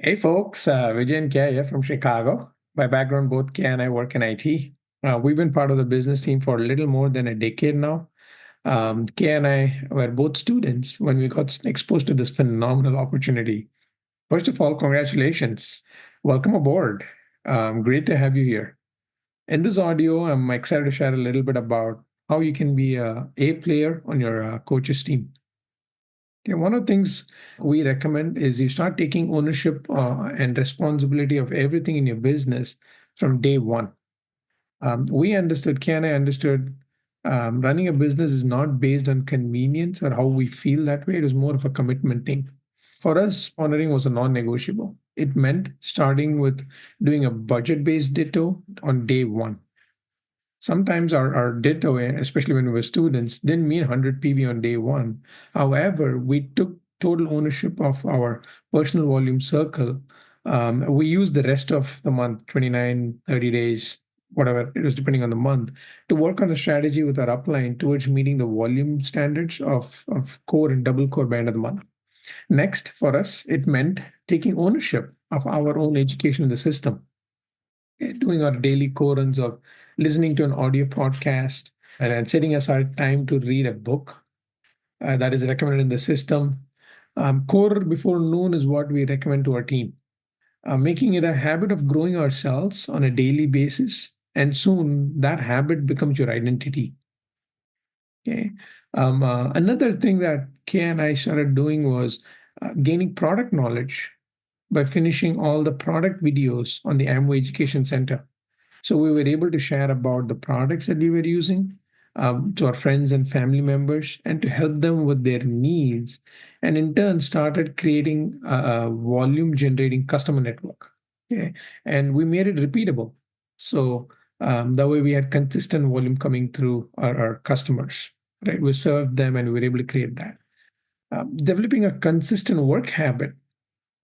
Hey folks, Vijay and Kaya here from Chicago. By background, both Kaya and I work in IT. We've been part of the business team for a little more than a decade now. Kaya and I were both students when we got exposed to this phenomenal opportunity. First of all, congratulations. Welcome aboard. Great to have you here. In this audio, I'm excited to share a little bit about how you can be a player on your coach's team. Okay, one of the things we recommend is you start taking ownership and responsibility of everything in your business from day one. We understood, Ken, I understood running a business is not based on convenience or how we feel that way. It is more of a commitment thing. For us, honoring was a non negotiable. It meant starting with doing a budget based ditto on day one. Sometimes our ditto, especially when we were students, didn't mean 100 PV on day one. However, we took total ownership of our personal volume circle. We used the rest of the month, 29, 30 days, whatever it was, depending on the month, to work on a strategy with our upline towards meeting the volume standards of core and double core by end of the month. Next, for us, it meant taking ownership of our own education in the system, doing our daily core runs of listening to an audio podcast and then setting aside time to read a book that is recommended in the system. Core before noon is what we recommend to our team, making it a habit of growing ourselves on a daily basis. And soon that habit becomes your identity. Okay. Another thing that Kay and I started doing was gaining product knowledge by finishing all the product videos on the Amway Education Center. So we were able to share about the products that we were using to our friends and family members and to help them with their needs. And in turn, started creating a volume generating customer network. Okay. And we made it repeatable. So that way we had consistent volume coming through our customers, right? We served them and we were able to create that. Developing a consistent work habit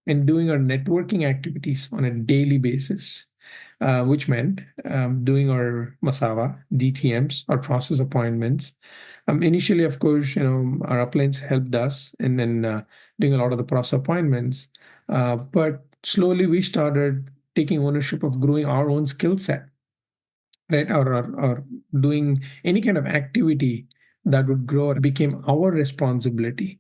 and doing our networking activities on a daily basis, which meant doing our Masava, DTMs, our process appointments. Initially, of course, our uplines helped us in doing a lot of the process appointments. But slowly we started taking ownership of growing our own skill set, right? Or doing any kind of activity that would grow became our responsibility.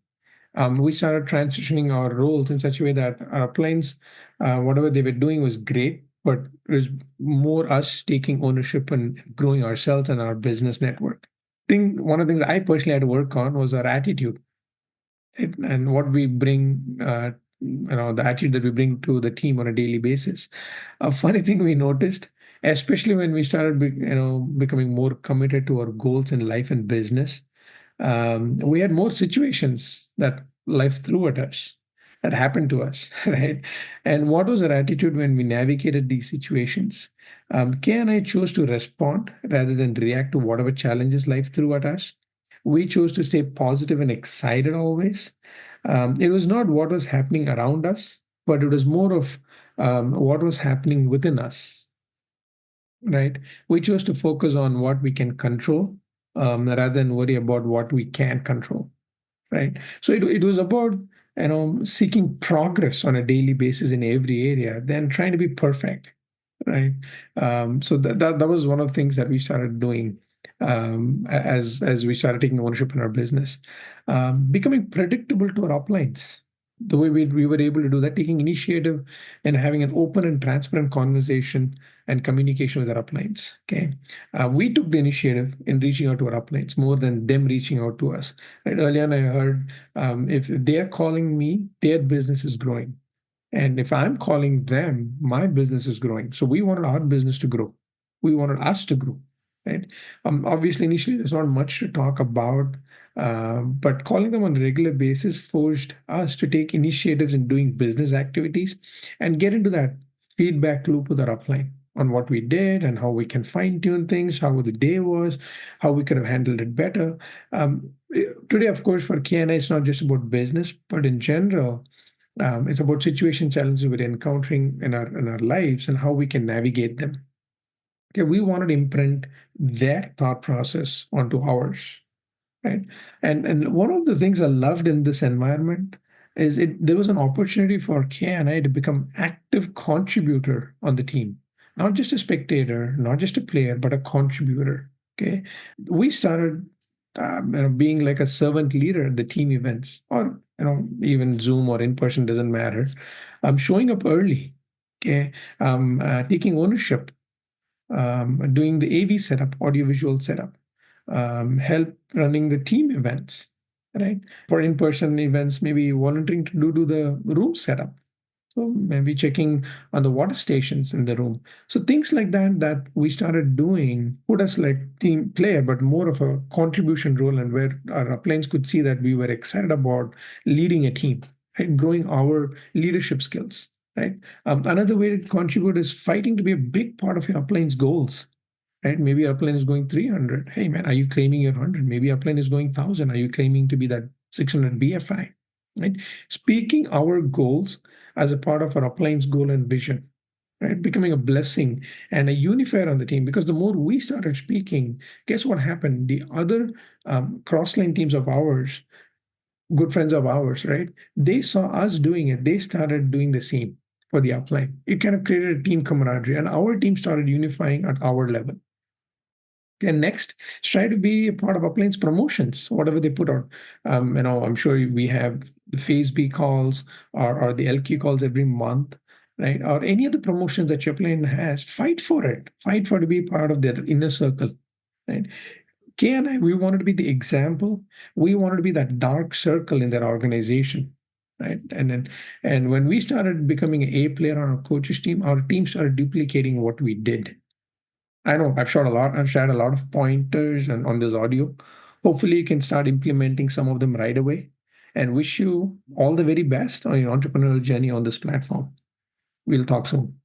We started transitioning our roles in such a way that our clients, whatever they were doing was great, but it was more us taking ownership and growing ourselves and our business network. Think one of the things I personally had to work on was our attitude, right? And what we bring, the attitude that we bring to the team on a daily basis. A funny thing we noticed, especially when we started, becoming more committed to our goals in life and business, we had more situations that life threw at us, that happened to us, right? And what was our attitude when we navigated these situations? Kay and I chose to respond rather than react to whatever challenges life threw at us. We chose to stay positive and excited always. It was not what was happening around us, but it was more of what was happening within us, right? We chose to focus on what we can control rather than worry about what we can't control, right? So it was about seeking progress on a daily basis in every area than trying to be perfect, right? So that was one of the things that we started doing as we started taking ownership in our business, becoming predictable to our uplines. The way we were able to do that, taking initiative and having an open and transparent conversation and communication with our uplines. Okay, we took the initiative in reaching out to our uplines more than them reaching out to us. Right? Earlier, on I heard if they're calling me, their business is growing. And if I'm calling them, my business is growing. So we wanted our business to grow. We wanted us to grow, right? Obviously, initially, there's not much to talk about, but calling them on a regular basis forced us to take initiatives in doing business activities and get into that feedback loop with our upline on what we did and how we can fine tune things, how the day was, how we could have handled it better. Today, of course, for KNI, it's not just about business, but in general, it's about situation challenges we're encountering in our lives and how we can navigate them. Okay, we wanted to imprint their thought process onto ours, right? And one of the things I loved in this environment, is it there was an opportunity for KNI to become active contributor on the team, not just a spectator, not just a player, but a contributor. Okay, we started being like a servant leader at the team events, or even Zoom or in person doesn't matter. Showing up early, okay, taking ownership, doing the AV setup, audiovisual setup, help running the team events, right? For in-person events, maybe volunteering to do the room setup. So maybe checking on the water stations in the room. So things like that that we started doing put us like team player, but more of a contribution role, and where our upliners could see that we were excited about leading a team, right? Growing our leadership skills, right? Another way to contribute is fighting to be a big part of your upline's goals, right? Maybe our plane is going 300. Hey, man, are you claiming your 100? Maybe our plane is going 1,000. Are you claiming to be that 600 BFI, right? Speaking our goals as a part of our upline's goal and vision, right? Becoming a blessing and a unifier on the team. Because the more we started speaking, guess what happened? The other cross-line teams of ours, good friends of ours, right? They saw us doing it. They started doing the same for the upline. It kind of created a team camaraderie, and our team started unifying at our level. And next, try to be a part of Upline's promotions, whatever they put out. I'm sure we have the Phase B calls, or the LQ calls every month, right? Or any of the promotions that your plane has, fight for it. Fight for to be part of their inner circle, right? Kay and I, we wanted to be the example. We wanted to be that dark circle in their organization, right? And when we started becoming an A player on our coaches team, our team started duplicating what we did. I know I've shared a lot of pointers and on this audio. Hopefully you can start implementing some of them right away, and wish you all the very best on your entrepreneurial journey on this platform. We'll talk soon.